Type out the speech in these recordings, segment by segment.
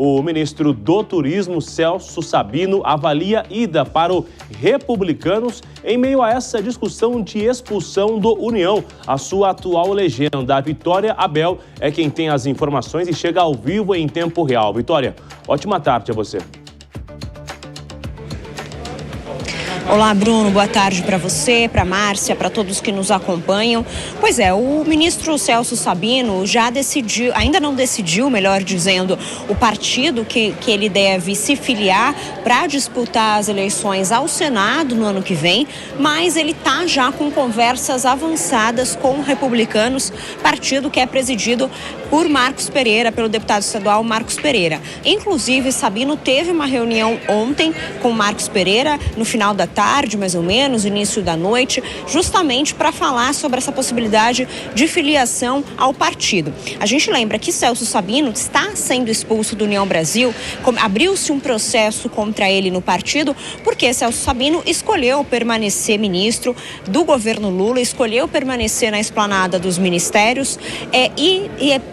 O ministro do Turismo, Celso Sabino, avalia ida para o Republicanos em meio a essa discussão de expulsão do União. A sua atual legenda, a Vitória Abel, é quem tem as informações e chega ao vivo em tempo real. Vitória, ótima tarde a você. Olá, Bruno. Boa tarde para você, para Márcia, para todos que nos acompanham. Pois é, o ministro Celso Sabino já decidiu, ainda não decidiu, melhor dizendo, o partido que ele deve se filiar para disputar as eleições ao Senado no ano que vem, mas ele está já com conversas avançadas com Republicanos, partido que é presidido por Marcos Pereira, pelo deputado estadual Marcos Pereira. Inclusive, Sabino teve uma reunião ontem com Marcos Pereira, no final da tarde, mais ou menos, início da noite, justamente para falar sobre essa possibilidade de filiação ao partido. A gente lembra que Celso Sabino está sendo expulso do União Brasil, abriu-se um processo contra ele no partido, porque Celso Sabino escolheu permanecer ministro do governo Lula, escolheu permanecer na esplanada dos ministérios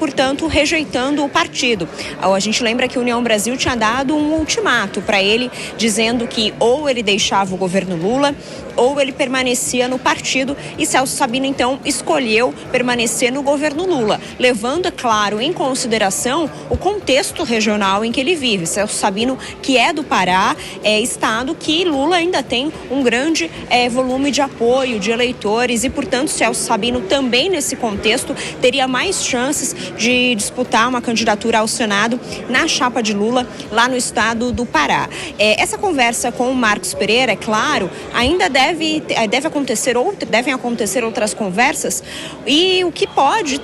portanto, rejeitando o partido. A gente lembra que a União Brasil tinha dado um ultimato para ele, dizendo que ou ele deixava o governo Lula ou ele permanecia no partido, e Celso Sabino então escolheu permanecer no governo Lula, levando, é claro, em consideração o contexto regional em que ele vive. Celso Sabino, que é do Pará, é estado que Lula ainda tem um grande volume de apoio de eleitores e, portanto, Celso Sabino também nesse contexto teria mais chances de disputar uma candidatura ao Senado na chapa de Lula lá no estado do Pará. Essa conversa com o Marcos Pereira, é claro, ainda devem acontecer outras conversas, e o que pode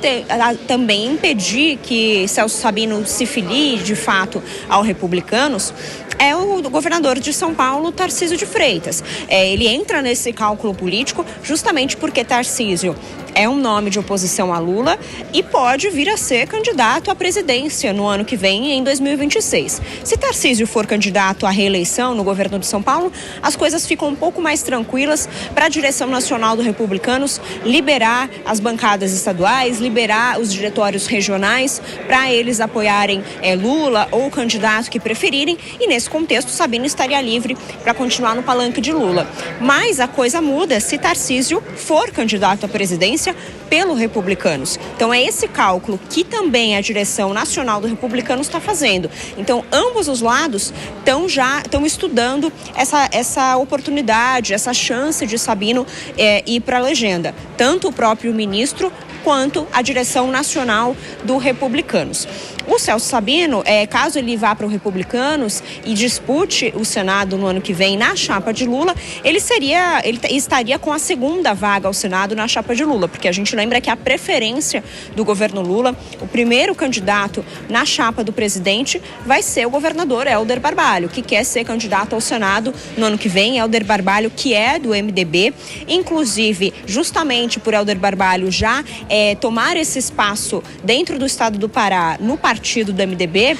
também impedir que Celso Sabino se filie de fato ao Republicanos é o governador de São Paulo, Tarcísio de Freitas. Ele entra nesse cálculo político justamente porque Tarcísio é um nome de oposição a Lula e pode vir a ser candidato à presidência no ano que vem, em 2026. Se Tarcísio for candidato à reeleição no governo de São Paulo, as coisas ficam um pouco mais tranquilas para a direção nacional do Republicanos liberar as bancadas estaduais, liberar os diretórios regionais para eles apoiarem Lula ou o candidato que preferirem, e nesse contexto Sabino estaria livre para continuar no palanque de Lula. Mas a coisa muda se Tarcísio for candidato à presidência pelo Republicanos. Então é esse cálculo que também a direção nacional do Republicanos está fazendo. Então ambos os lados estão estudando essa oportunidade, essa chance de Sabino ir para a legenda. Tanto o próprio ministro quanto a direção nacional do Republicanos. O Celso Sabino, caso ele vá para o Republicanos e dispute o Senado no ano que vem na chapa de Lula, ele estaria com a segunda vaga ao Senado na chapa de Lula, porque a gente lembra que a preferência do governo Lula, o primeiro candidato na chapa do presidente, vai ser o governador Helder Barbalho, que quer ser candidato ao Senado no ano que vem. Helder Barbalho, que é do MDB, inclusive justamente por Helder Barbalho já tomar esse espaço dentro do estado do Pará no partido do MDB,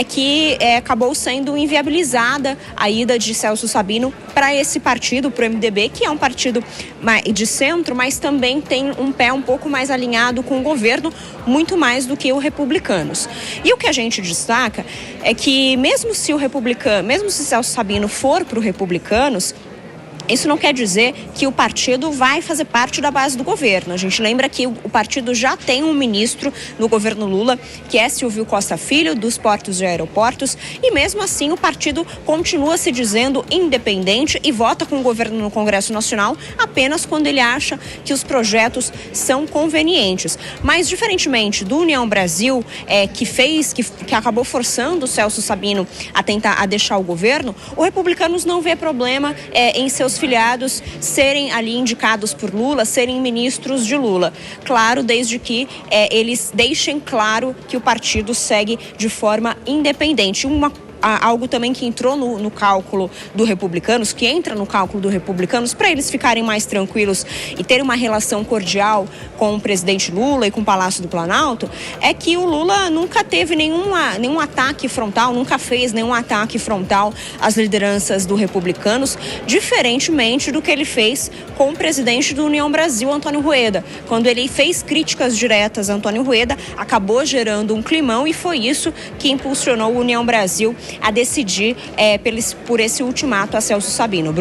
que acabou sendo inviabilizada a ida de Celso Sabino para esse partido, para o MDB, que é um partido de centro, mas também tem um pé um pouco mais alinhado com o governo, muito mais do que o Republicanos. E o que a gente destaca é que mesmo se Celso Sabino for para o Republicanos, isso não quer dizer que o partido vai fazer parte da base do governo. A gente lembra que o partido já tem um ministro no governo Lula, que é Silvio Costa Filho, dos Portos e Aeroportos, e mesmo assim o partido continua se dizendo independente e vota com o governo no Congresso Nacional apenas quando ele acha que os projetos são convenientes. Mas, diferentemente do União Brasil, que acabou forçando o Celso Sabino a deixar o governo, o Republicanos não vê problema em seus filiados serem ali indicados por Lula, serem ministros de Lula. Claro, desde que eles deixem claro que o partido segue de forma independente. algo também que entrou no cálculo do Republicanos, que entra no cálculo do Republicanos, para eles ficarem mais tranquilos e terem uma relação cordial com o presidente Lula e com o Palácio do Planalto, é que o Lula nunca teve nenhum ataque frontal, nunca fez nenhum ataque frontal às lideranças do Republicanos, diferentemente do que ele fez com o presidente do União Brasil, Antônio Rueda. Quando ele fez críticas diretas a Antônio Rueda, acabou gerando um climão e foi isso que impulsionou o União Brasil a decidir por esse ultimato a Celso Sabino.